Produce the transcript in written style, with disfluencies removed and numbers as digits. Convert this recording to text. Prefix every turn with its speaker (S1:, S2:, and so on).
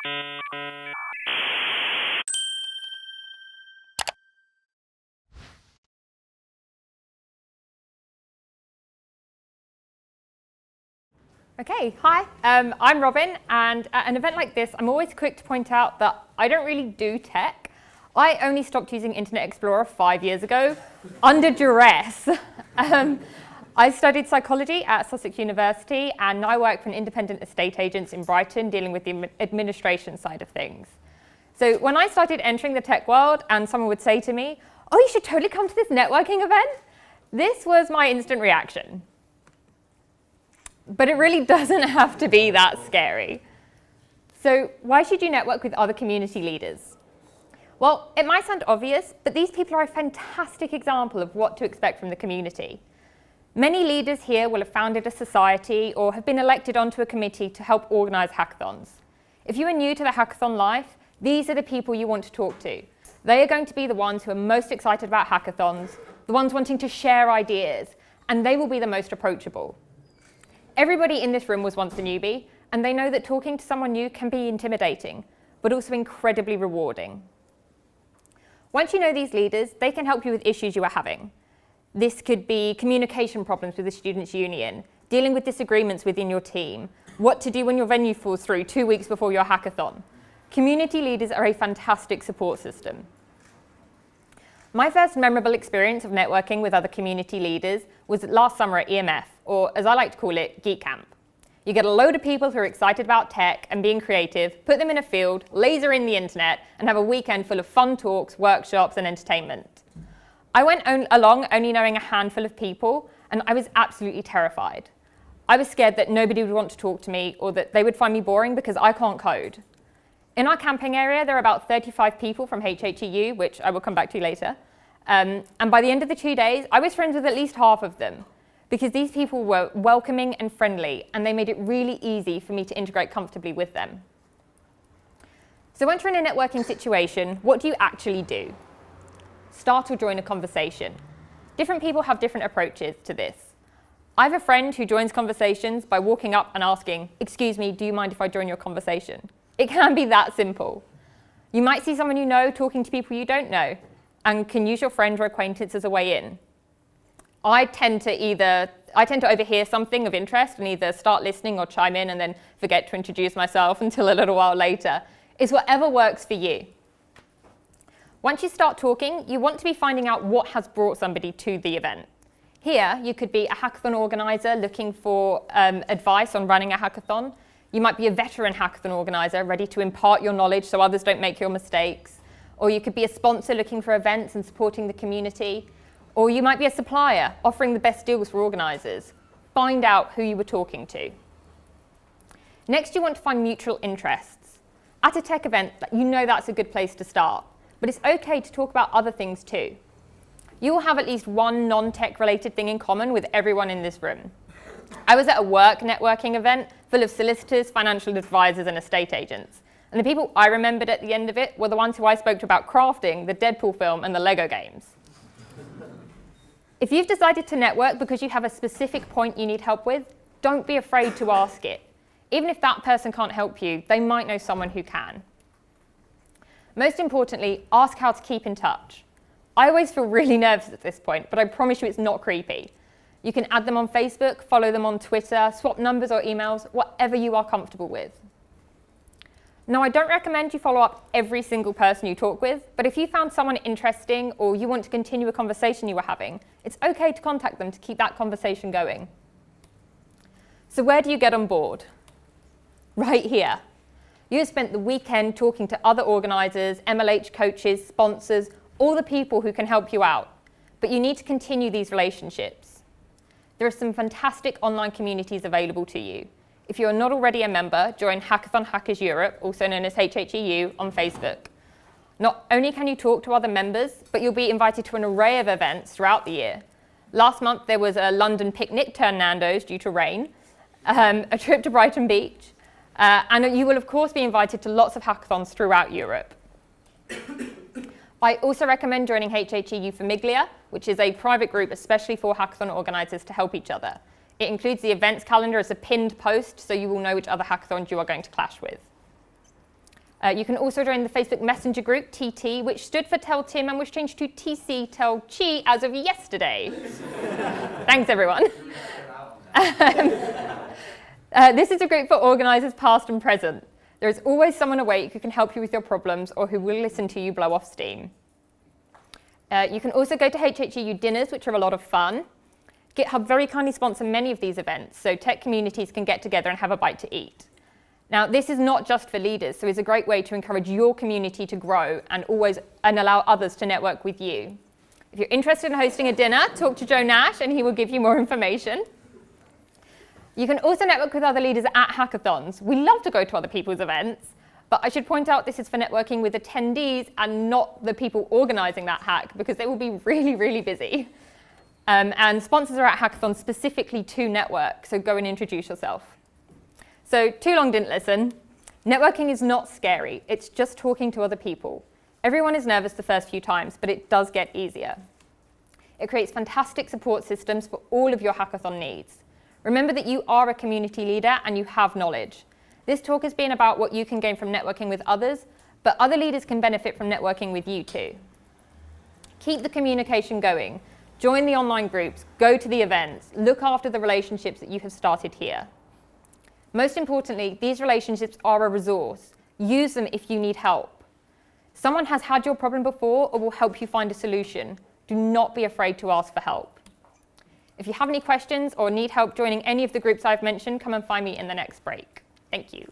S1: Okay, hi, I'm Robyn, and at an event like this, I'm always quick to point out that I don't really do tech. I only stopped using Internet Explorer 5 years ago, under duress. I studied psychology at Sussex University, and now I work for an independent estate agent in Brighton, dealing with the administration side of things. So when I started entering the tech world, and someone would say to me, "Oh, you should totally come to this networking event," this was my instant reaction. But it really doesn't have to be that scary. So why should you network with other community leaders? Well, it might sound obvious, but these people are a fantastic example of what to expect from the community. Many leaders here will have founded a society or have been elected onto a committee to help organise hackathons. If you are new to the hackathon life, these are the people you want to talk to. They are going to be the ones who are most excited about hackathons, the ones wanting to share ideas, and they will be the most approachable. Everybody in this room was once a newbie, and they know that talking to someone new can be intimidating, but also incredibly rewarding. Once you know these leaders, they can help you with issues you are having. This could be communication problems with the Students' Union, dealing with disagreements within your team, what to do when your venue falls through 2 weeks before your hackathon. Community leaders are a fantastic support system. My first memorable experience of networking with other community leaders was last summer at EMF, or as I like to call it, Geek Camp. You get a load of people who are excited about tech and being creative, put them in a field, laser in the internet, and have a weekend full of fun talks, workshops, and entertainment. I went along only knowing a handful of people, and I was absolutely terrified. I was scared that nobody would want to talk to me or that they would find me boring because I can't code. In our camping area, there are about 35 people from HHEU, which I will come back to later. And by the end of the 2 days, I was friends with at least half of them because these people were welcoming and friendly, and they made it really easy for me to integrate comfortably with them. So once you're in a networking situation, what do you actually do? Start or join a conversation. Different people have different approaches to this. I have a friend who joins conversations by walking up and asking, "Excuse me, do you mind if I join your conversation?" It can be that simple. You might see someone you know talking to people you don't know, and can use your friend or acquaintance as a way in. I tend to overhear something of interest and either start listening or chime in and then forget to introduce myself until a little while later. It's whatever works for you. Once you start talking, you want to be finding out what has brought somebody to the event. Here, you could be a hackathon organiser looking for advice on running a hackathon. You might be a veteran hackathon organiser ready to impart your knowledge so others don't make your mistakes. Or you could be a sponsor looking for events and supporting the community. Or you might be a supplier offering the best deals for organisers. Find out who you were talking to. Next, you want to find mutual interests. At a tech event, you know that's a good place to start, but it's okay to talk about other things too. You will have at least one non-tech related thing in common with everyone in this room. I was at a work networking event full of solicitors, financial advisors, and estate agents. And the people I remembered at the end of it were the ones who I spoke to about crafting, the Deadpool film, and the Lego games. If you've decided to network because you have a specific point you need help with, don't be afraid to ask it. Even if that person can't help you, they might know someone who can. Most importantly, ask how to keep in touch. I always feel really nervous at this point, but I promise you it's not creepy. You can add them on Facebook, follow them on Twitter, swap numbers or emails, whatever you are comfortable with. Now, I don't recommend you follow up every single person you talk with, but if you found someone interesting or you want to continue a conversation you were having, it's okay to contact them to keep that conversation going. So where do you get on board? Right here. You have spent the weekend talking to other organisers, MLH coaches, sponsors, all the people who can help you out, but you need to continue these relationships. There are some fantastic online communities available to you. If you are not already a member, join Hackathon Hackers Europe, also known as HHEU, on Facebook. Not only can you talk to other members, but you'll be invited to an array of events throughout the year. Last month, there was a London picnic turned Nando's due to rain, a trip to Brighton Beach, and you will, of course, be invited to lots of hackathons throughout Europe. I also recommend joining HHEU Famiglia, which is a private group especially for hackathon organisers to help each other. It includes the events calendar as a pinned post, so you will know which other hackathons you are going to clash with. You can also join the Facebook Messenger group, TT, which stood for Tell Tim and was changed to TC Tell Chi as of yesterday. Thanks, everyone. This is a group for organisers past and present. There is always someone awake who can help you with your problems or who will listen to you blow off steam. You can also go to HHEU dinners, which are a lot of fun. GitHub very kindly sponsor many of these events, so tech communities can get together and have a bite to eat. Now, this is not just for leaders, so it's a great way to encourage your community to grow and allow others to network with you. If you're interested in hosting a dinner, talk to Joe Nash and he will give you more information. You can also network with other leaders at hackathons. We love to go to other people's events, but I should point out this is for networking with attendees and not the people organising that hack, because they will be really, really busy. And sponsors are at hackathons specifically to network, so go and introduce yourself. So too long didn't listen. Networking is not scary. It's just talking to other people. Everyone is nervous the first few times, but it does get easier. It creates fantastic support systems for all of your hackathon needs. Remember that you are a community leader and you have knowledge. This talk has been about what you can gain from networking with others, but other leaders can benefit from networking with you too. Keep the communication going. Join the online groups, go to the events, look after the relationships that you have started here. Most importantly, these relationships are a resource. Use them if you need help. Someone has had your problem before or will help you find a solution. Do not be afraid to ask for help. If you have any questions or need help joining any of the groups I've mentioned, come and find me in the next break. Thank you.